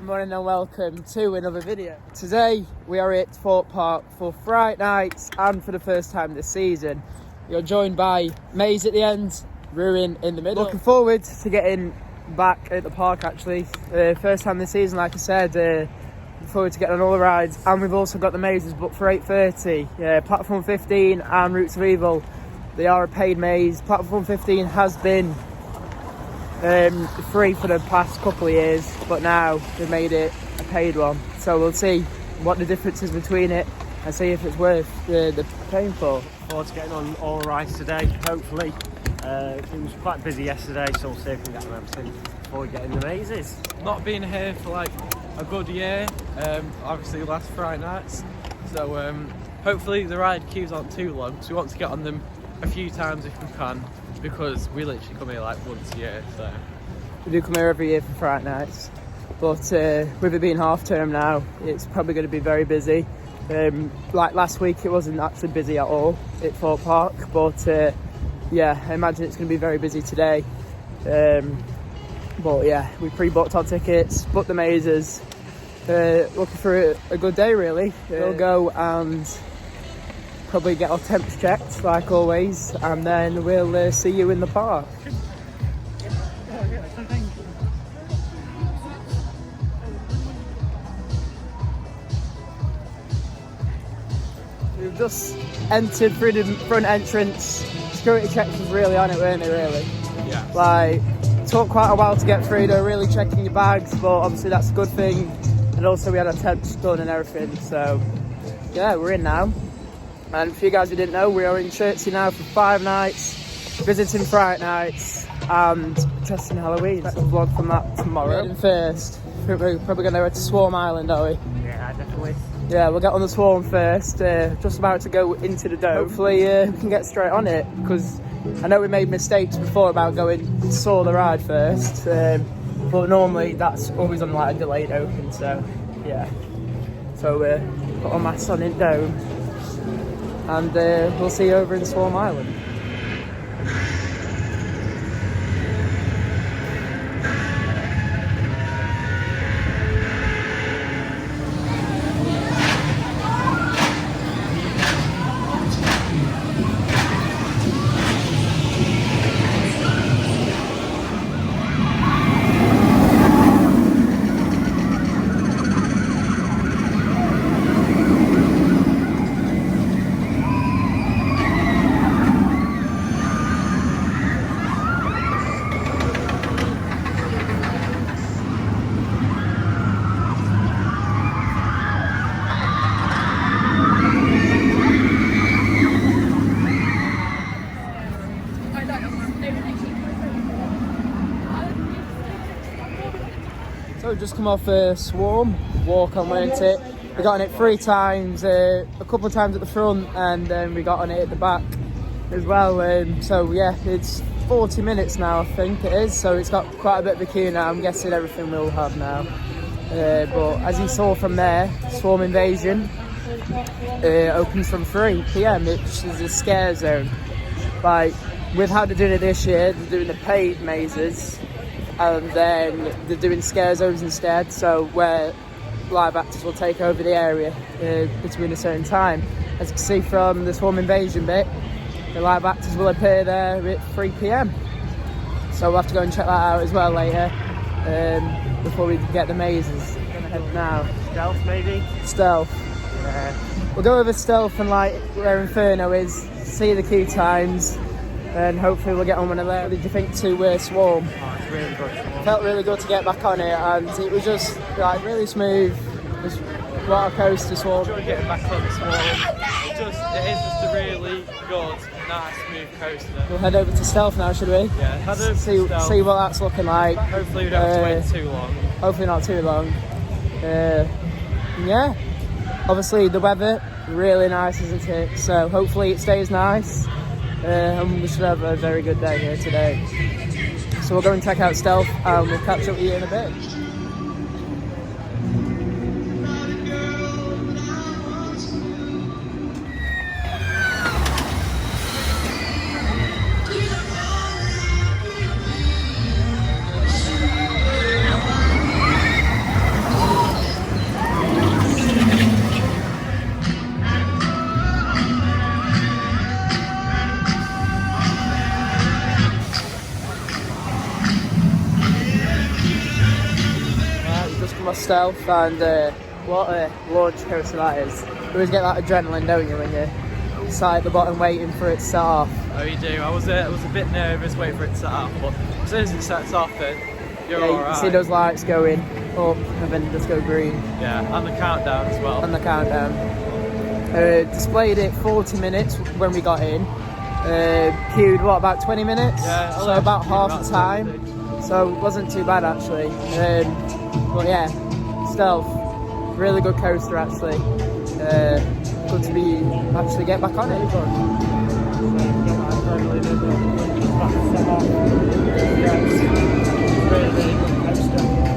morning and welcome to another video. Today we are at Thorpe Park for Fright nights and for the first time this season. You're joined by Maze at the end, Ruin in the middle. Looking forward to getting back at the park actually. First time this season, like I said. Looking forward to getting on all the rides, and we've also got the mazes booked for 8:30. Platform 15 and Roots of Evil, they are a paid maze. Platform 15 has been free for the past couple of years, but now they've made it a paid one, so we'll see what the difference is between it and see if it's worth the paying for. Forward to getting on all rides today, hopefully. It was quite busy yesterday, so we'll see if we can get on everything before we get in the mazes. Not been here for like a good year, obviously last Friday nights, so hopefully the ride queues aren't too long, so we want to get on them a few times if we can, because we literally come here like once a year. So we do come here every year for Fright nights, but with it being half term now, it's probably going to be very busy. Like last week it wasn't actually busy at all at Thorpe Park, but yeah, I imagine it's going to be very busy today. But yeah, we pre-booked our tickets, booked the mazes, looking for a good day really. We'll go and probably get our temps checked like always, and then we'll see you in the park. We've just entered through the front entrance. Security checks was really on it, weren't they, really? yeah, Like, it took quite a while to get through. They're really checking your bags, but obviously that's a good thing. And also we had our temps done and everything, so yeah, we're in now. And for you guys who didn't know, we are in Chertsey now for 5 nights, visiting Fright nights and just in Halloween. Expect a vlog from that tomorrow. Heading first, we're probably going to go to Swarm Island, are we? Yeah, definitely. Yeah, we'll get on the Swarm first, just about to go into the dome. Hopefully we can get straight on it, because I know we made mistakes before about going saw the ride first, but normally that's always on like a delayed open, so yeah. So put our masks on in dome, and we'll see you over in Swarm Island. So we've just come off a Swarm walk on, weren't it? We got on it 3 times, a couple of times at the front, and then we got on it at the back as well. So yeah, it's 40 minutes now, I think it is. So it's got quite a bit of a queue now. I'm guessing everything we'll have now. But as you saw from there, Swarm Invasion opens from 3 PM, which is a scare zone. Like, with how they're doing it this year, they're doing the paid mazes, and then they're doing scare zones instead, so where live actors will take over the area between a certain time. As you can see from the Swarm Invasion bit, the live actors will appear there at 3 PM. So we'll have to go and check that out as well later, before we get the mazes. I'm gonna head now. Stealth, maybe? Stealth. Yeah. We'll go over Stealth and like where Inferno is, see the queue times, and hopefully we'll get on one of them. What did you think to Swarm? Oh, it's really good. Felt really good to get back on it, and it was just like really smooth. Just what a coaster Swarm. enjoy getting back on the Swarm. It is just a really good, nice, smooth coaster. We'll head over to Stealth now, should we? Yeah, head over to Stealth. See what that's looking like. Hopefully we don't have to wait too long. Hopefully not too long. Yeah, obviously the weather really nice, isn't it? So hopefully it stays nice, and we should have a very good day here today. So we'll go and check out Stealth, and we'll catch up with you in a bit. more stealth, and what a launch coaster that is. You always get that adrenaline, don't you, when you're sat at the bottom waiting for it to start off. Oh, you do. I was a bit nervous waiting for it to start off, but as soon as it starts off, then you're Yeah, you alright. can see those lights going up and then just go green. Yeah, and the countdown as well. And the countdown. Displayed it 40 minutes when we got in. Queued what, about 20 minutes? Yeah, so about half the time. 20. So it wasn't too bad actually. But yeah, stealth, really good coaster actually. Good to be actually get back on it.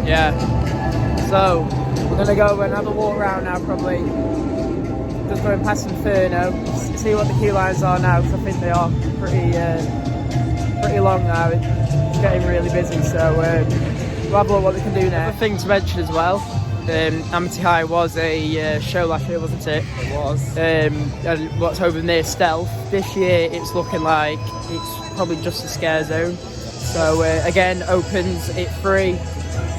Yeah. So we're gonna go and have a walk around now probably. Just going past Inferno, see what the queue lines are now, because I think they are pretty long now. It's getting really busy, so we'll have a look what we can do now. Another thing to mention as well, Amity High was a show last year, wasn't it? It was. And what's over near Stealth, this year it's looking like it's probably just a scare zone. So again, opens it free,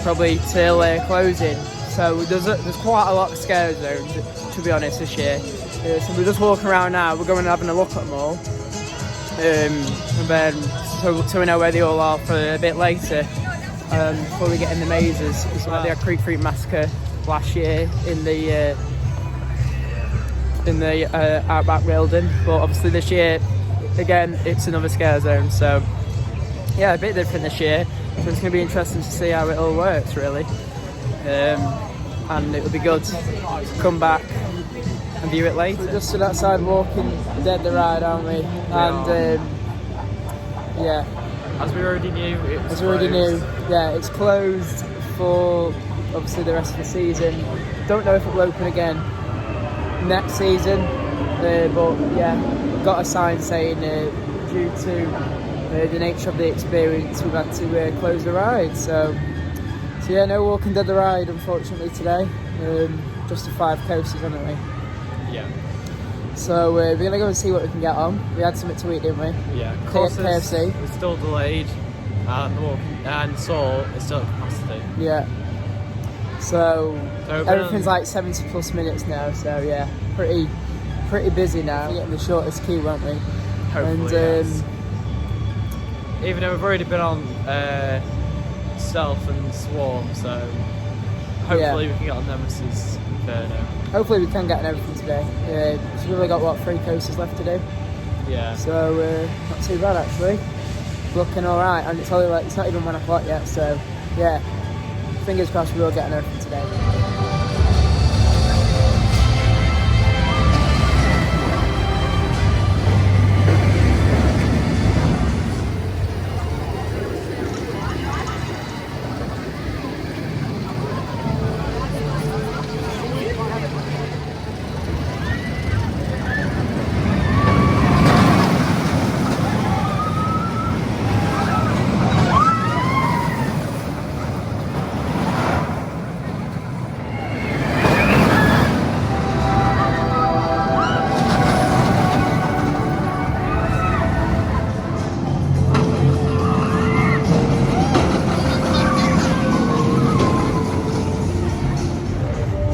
probably till closing. So there's quite a lot of scare zones, to be honest, this year. So we're just walking around now. We're going and having a look at them all, and then so we know where they all are for a bit later. Before we get in the mazes, it's like the Creek Freak Massacre last year in the Outback building, but obviously this year, again, it's another scare zone. So yeah, a bit different this year. So it's going to be interesting to see how it all works, really. And it would be good to come back and view it later. We're just stood outside walking Dead the Ride, aren't we? And yeah, as we already knew, it's closed for obviously the rest of the season. Don't know if it will open again next season, but yeah, got a sign saying due to the nature of the experience, we've had to close the ride. So yeah, no Walking Dead the Ride unfortunately today. Just the 5 coasters, haven't we? Yeah. So we're gonna go and see what we can get on. We had something to eat, didn't we? Yeah. KFC. It's still delayed, and Seoul is still at capacity. Yeah. So everything's like 70 plus minutes now. So yeah, pretty busy now. We're getting the shortest queue, won't we? Hopefully, yes. Even though we've already been on Stealth and Swarm, so hopefully we can get on Nemesis Inferno. Hopefully we can get on everything today. We've only got what, 3 coasters left to do. Yeah. So not too bad actually. Looking all right, and it's only like it's not even 1 o'clock yet. So yeah, fingers crossed we will get on everything today.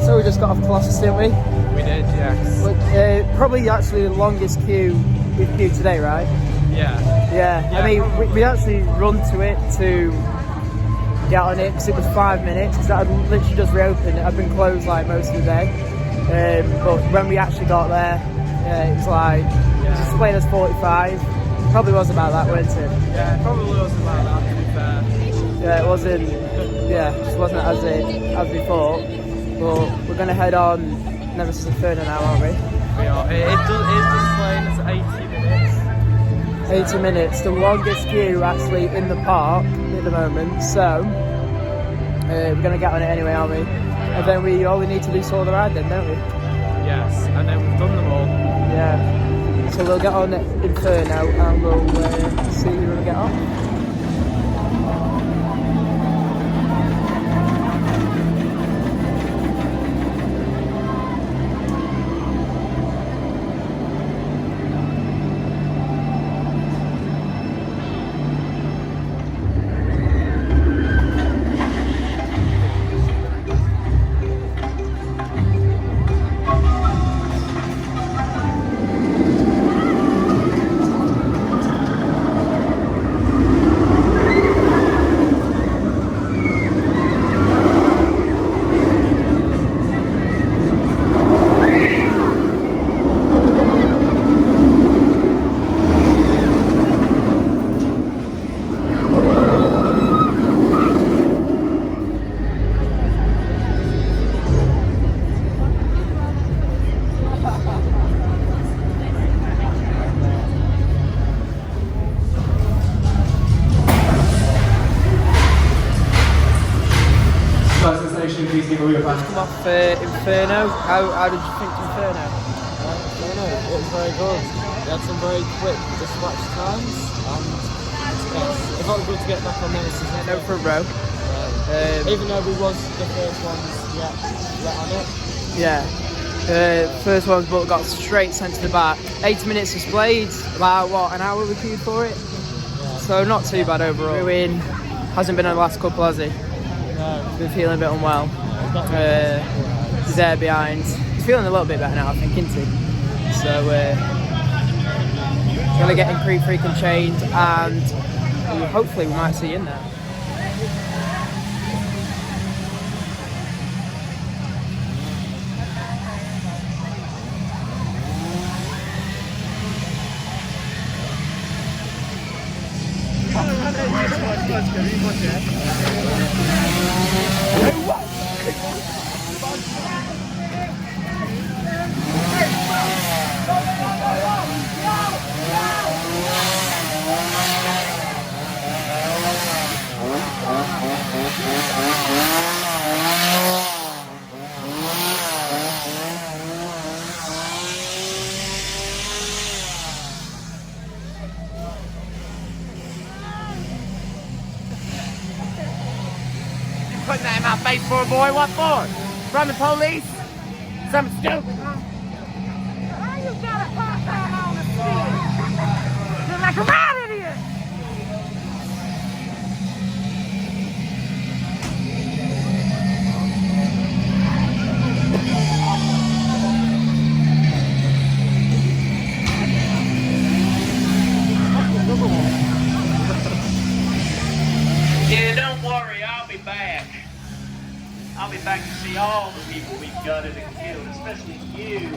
So we just got off Colossus, didn't we? We did, yes. But, probably actually the longest queue we've queued today, right? Yeah. Yeah. I mean, we actually run to it to get on it because it was 5 minutes, because that had literally just reopened. It had been closed like most of the day. But when we actually got there, it was like, it was displayed as 45. It probably was about that, wasn't it? Yeah, it probably was about that, to be fair. Yeah, it wasn't, just wasn't as we thought. But we're going to head on Nemesis Inferno now, aren't we? We are. It is displaying as 80 minutes. 80 minutes, the longest queue actually in the park at the moment. So we're going to get on it anyway, aren't we? And then all we need to do is saw the ride then, don't we? Yes, and then we've done them all. Yeah. So we'll get on Inferno and we'll see who we'll get on. Just come off Inferno. How did you think Inferno? It was very good. We had some very quick dispatch times, and yes, it felt good to get back on there. No front row. Even though we was the first ones get on it. Yeah. First ones, but got straight sent to the back. 80 minutes displayed. About what, an hour we queued for it. Yeah. So not too bad overall. Ruin hasn't been on the last couple, has he? No. Been feeling a bit unwell. He's there behind. He's feeling a little bit better now, I think, isn't he? So gonna get in Creep Freak and Chained, and hopefully we might see you in there. Putting that in my face for a boy, what for? From the police? Something stupid, huh? Why you gotta pop out on the street? You're like a rat idiot! Yeah, don't worry, I'll be back. I'll be back to see all the people we've gutted and killed, especially you.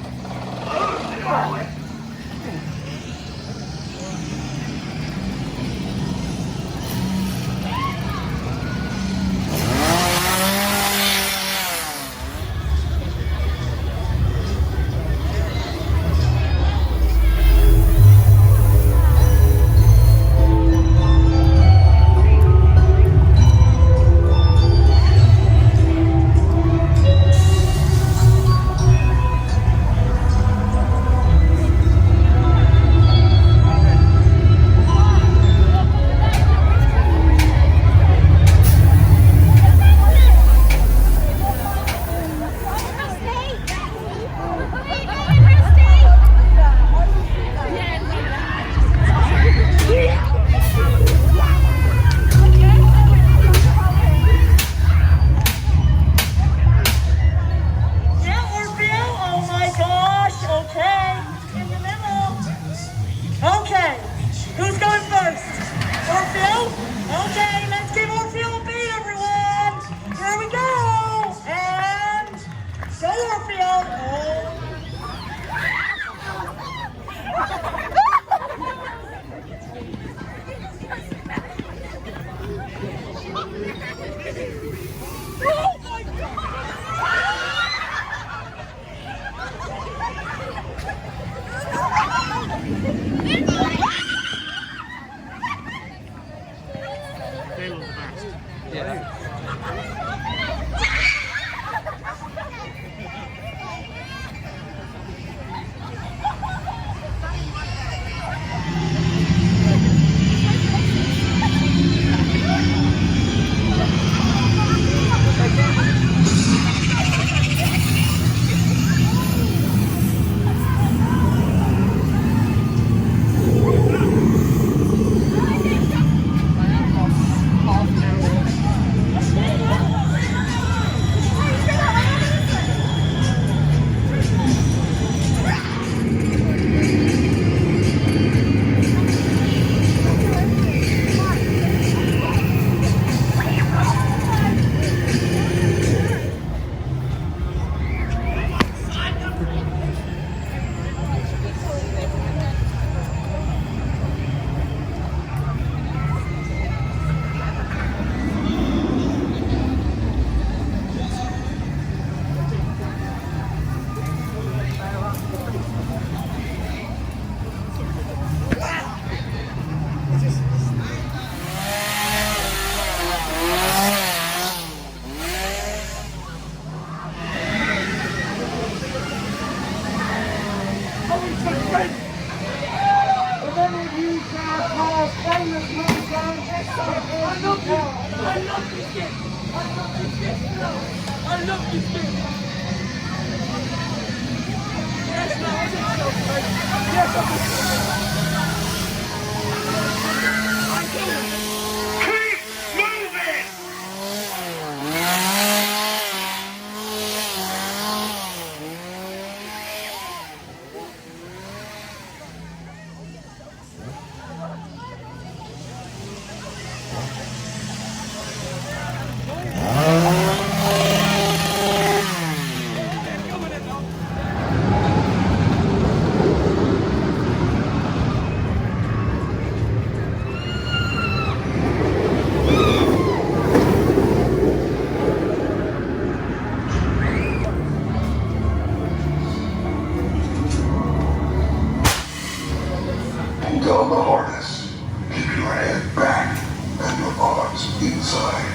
Down the harness. Keep your head back and your arms inside.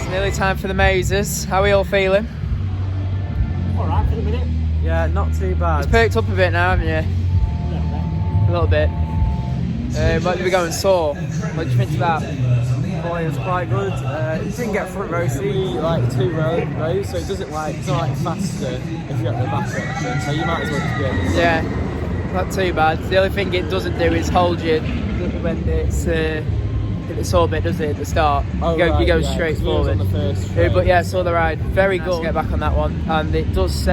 Nearly time for the mazes. How are we all feeling? Alright for the minute. Yeah, not too bad. It's perked up a bit now, haven't you? A little bit. What did we go and saw? What did you think of that? Boy, it's quite good. You didn't get front row seat, like 2 rows, so it doesn't like, it's not like faster if you're at the back section, so you might as well just be able to. Yeah, not too bad. The only thing it doesn't do is hold you when it's hit the orbit, does it, at the start? Oh, you go yeah, straight 'cause we was forward. on the first straight. But yeah, saw the ride. Very good. Get back on that one, and it does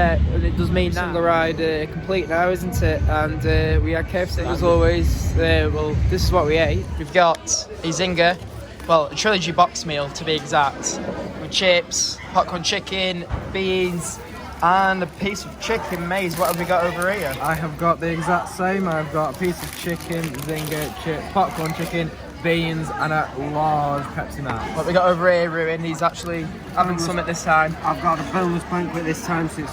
mean that the ride complete now, isn't it? And we had KFC as always. Well, this is what we ate. We've got a Zinger, well, a trilogy box meal to be exact, with chips, popcorn chicken, beans, and a piece of chicken maze. What have we got over here? I have got the exact same. I've got a piece of chicken, zinger, chip, popcorn chicken, beans, and a large Pepsi Max. What we got over here, Ruin? He's actually having some at this time. I've got a boneless banquet this time, so it's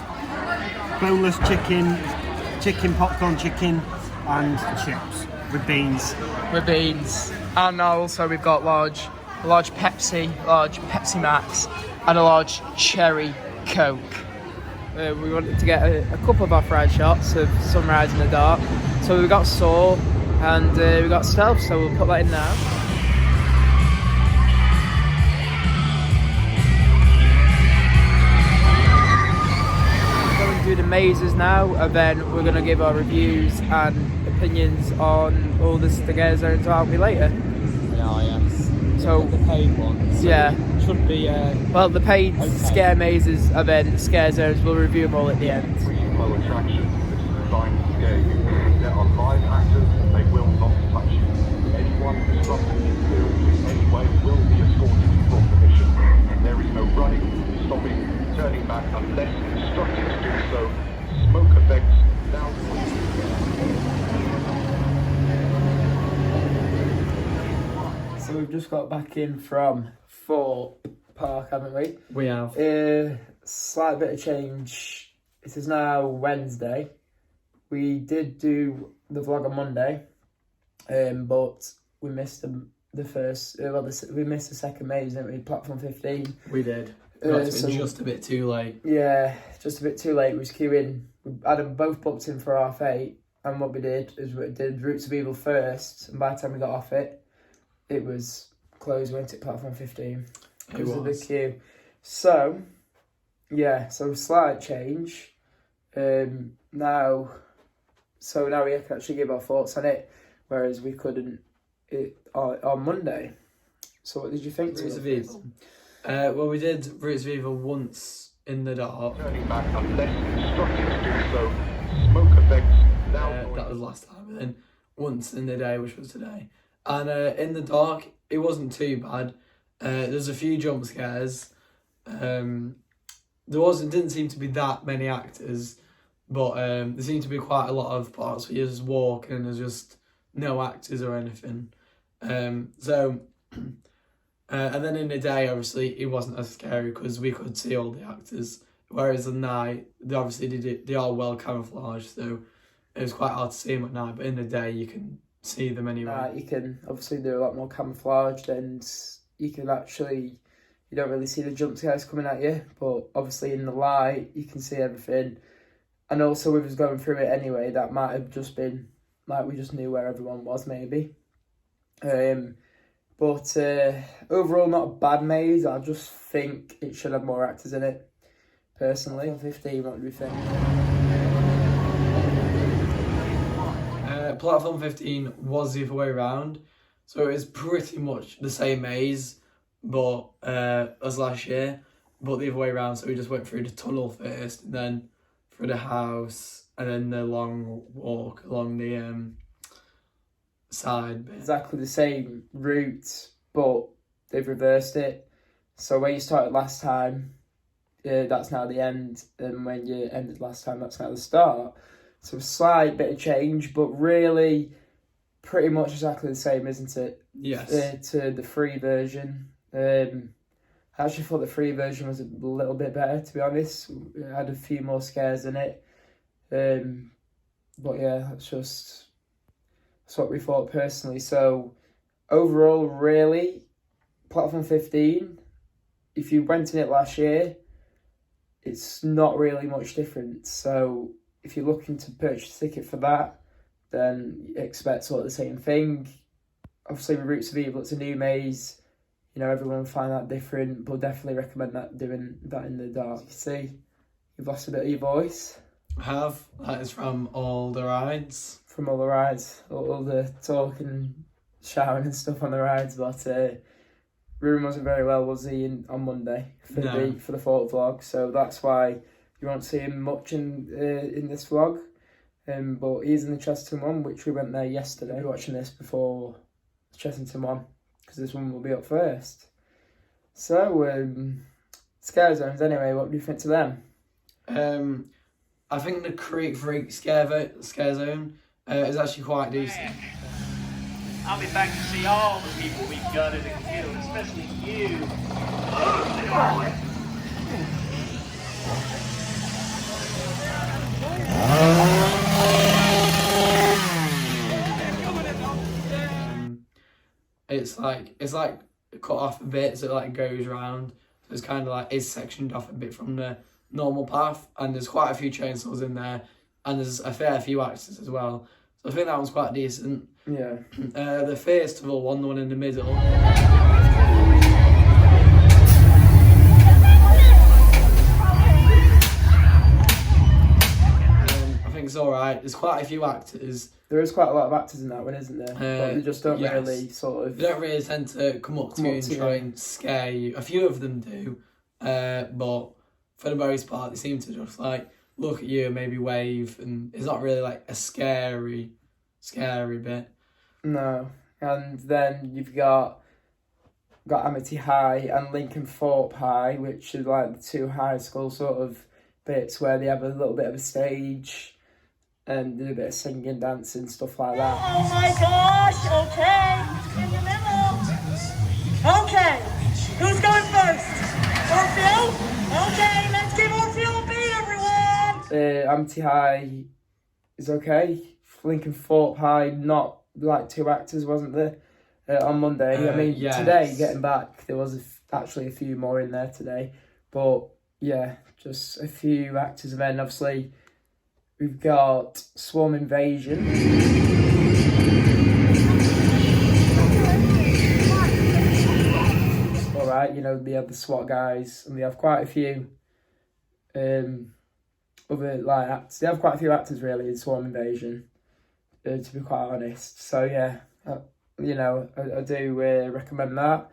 boneless chicken, popcorn chicken, and chips with beans. With beans. And also we've got large Pepsi Max, and a large cherry Coke. We wanted to get a couple of off-ride shots of sunrise in the dark. So we got Saw and we got Stealth, so we'll put that in now. We're going to do the mazes now, and then we're going to give our reviews and opinions on all the scare zones, aren't we, later? Yeah, yes. So the paid ones. yeah. Should be. Well, the paid okay. scare mazes and then scare zones, we'll review them all at the end. Low attraction. This is designed to scare you. There are live actors. They will not touch you. Anyone disrupting the experience in any way will be escorted from the mission. There is no running, stopping, turning back unless instructed to do so. Smoke effects now. So we've just got back in from Thorpe Park, haven't we? We have. Slight bit of change. It is now Wednesday. We did do the vlog on Monday, but we missed the first. We missed the second maze, didn't we? Platform 15. We did. Just a bit too late. Yeah, just a bit too late. We was queuing. We had them both booked in for 8:30, and what we did is we did Roots of Evil first, and by the time we got off it, it was closed. We went to platform 15 because of the queue. So, yeah, so slight change. Now we can actually give our thoughts on it, whereas we couldn't on Monday. So what did you think? Roots of Evil. Well, we did Roots of Evil once in the dark. Turning back unless instructed to do so. Smoke effects now. That was last time, and then once in the day, which was today. And in the dark, it wasn't too bad. There's a few jump scares. Didn't seem to be that many actors, but there seemed to be quite a lot of parts where you just walk and there's just no actors or anything. And then in the day, obviously, it wasn't as scary because we could see all the actors Whereas at night, they are well camouflaged, so it was quite hard to see them at night. But in the day, you can see them anyway. You can obviously do a lot more camouflaged, and you can actually, you don't really see the jump scares coming at you, but obviously in the light you can see everything. And also with us going through it anyway, that might have just been like we just knew where everyone was maybe. But overall not a bad maze. I just think it should have more actors in it, personally. 15, what do you think? Platform 15 was the other way around, so it was pretty much the same maze but as last year, but the other way around. So we just went through the tunnel first, and then through the house, and then the long walk along the side bit. Exactly the same route, but they've reversed it. So where you started last time, that's now the end, and when you ended last time, that's now the start. So a slight bit of change, but really pretty much exactly the same, isn't it? Yes. To the free version. I actually thought the free version was a little bit better, to be honest. It had a few more scares in it. But yeah, that's what we thought personally. So overall, really, Platform 15, if you went in it last year, it's not really much different. So if you're looking to purchase a ticket for that, then expect sort of the same thing. Obviously, with Roots of Evil, it's a new maze. You know, everyone will find that different, but definitely recommend doing that in the dark. You see, you've lost a bit of your voice. I have. That is from all the rides. From all the rides, all the talking and shouting and stuff on the rides, but Ruben wasn't very well, was he, on Monday for the Thorpe vlog, so that's why you won't see him much in this vlog. But he's in the Chessington one, which we went there yesterday. We're watching this before the Chessington one, because this one will be up first. So, scare zones anyway, what do you think to them? I think the Creek Freak scare zone is actually quite decent. I'll be back to see all the people we gutted and killed, especially you. It's like cut off a bit, so it like goes round. So it's kind of like is sectioned off a bit from the normal path, and there's quite a few chainsaws in there, and there's a fair few axes as well. So I think that one's quite decent. Yeah. The Fearstival one, the one in the middle. I think it's alright. There's quite a few actors. There is quite a lot of actors in that one, isn't there? But they just don't really sort of... They don't really tend to come up to you and try and scare you. A few of them do, but for the most part, they seem to just like look at you and maybe wave, and it's not really like a scary bit. No. And then you've got Amity High and Lincoln Thorpe High, which is like the two high school sort of bits where they have a little bit of a stage and do a bit of singing, dancing, stuff like that. Oh my gosh, okay. In the middle. Okay, who's going first? Orfeo? Okay, let's give Orfeo a beat, everyone. Amity High is okay. Lincoln Thorpe High, not like two actors, wasn't there? On Monday. I mean, yes. Today, getting back, there was actually a few more in there today. But yeah, just a few actors. And then obviously we've got Swarm Invasion. Alright, you know, they have the SWAT guys, and they have quite a few other like actors. They have quite a few actors really in Swarm Invasion, to be quite honest. So yeah, you know, I do recommend that.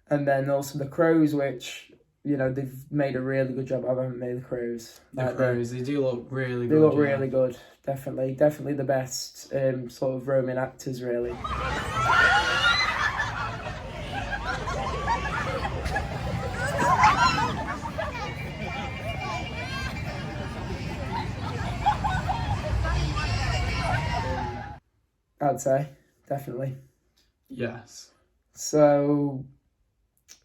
And then also the Crows, which, you know, they've made a really good job. I haven't made the Crows. The Crows, they do look really good. They look really good, definitely the best sort of roaming actors, really. I'd say, definitely. Yes. So,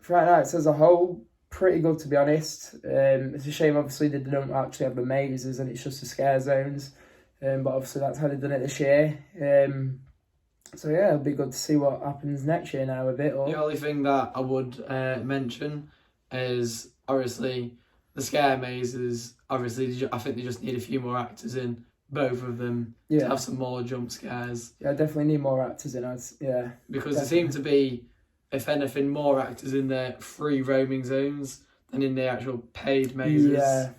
Fright Nights as a whole, pretty good, to be honest. It's a shame, obviously, they don't actually have the mazes and it's just the scare zones. But obviously that's how they've done it this year. So yeah, it'll be good to see what happens next year now with it. The only thing that I would mention is obviously the scare mazes. Obviously, I think they just need a few more actors in both of them to have some more jump scares. Yeah, definitely need more actors in. Because there seem to be, if anything, more actors in the free roaming zones than in the actual paid mazes.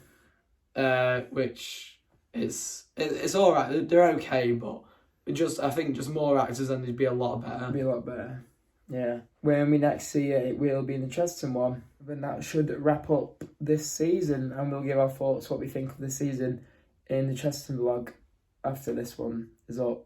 Yeah. Which it's all right. They're okay, but I think just more actors and they'd be a lot better. Be a lot better. Yeah. When we next see it, it will be in the Cheston one. Then that should wrap up this season, and we'll give our thoughts, what we think of the season, in the Cheston vlog after this one is up.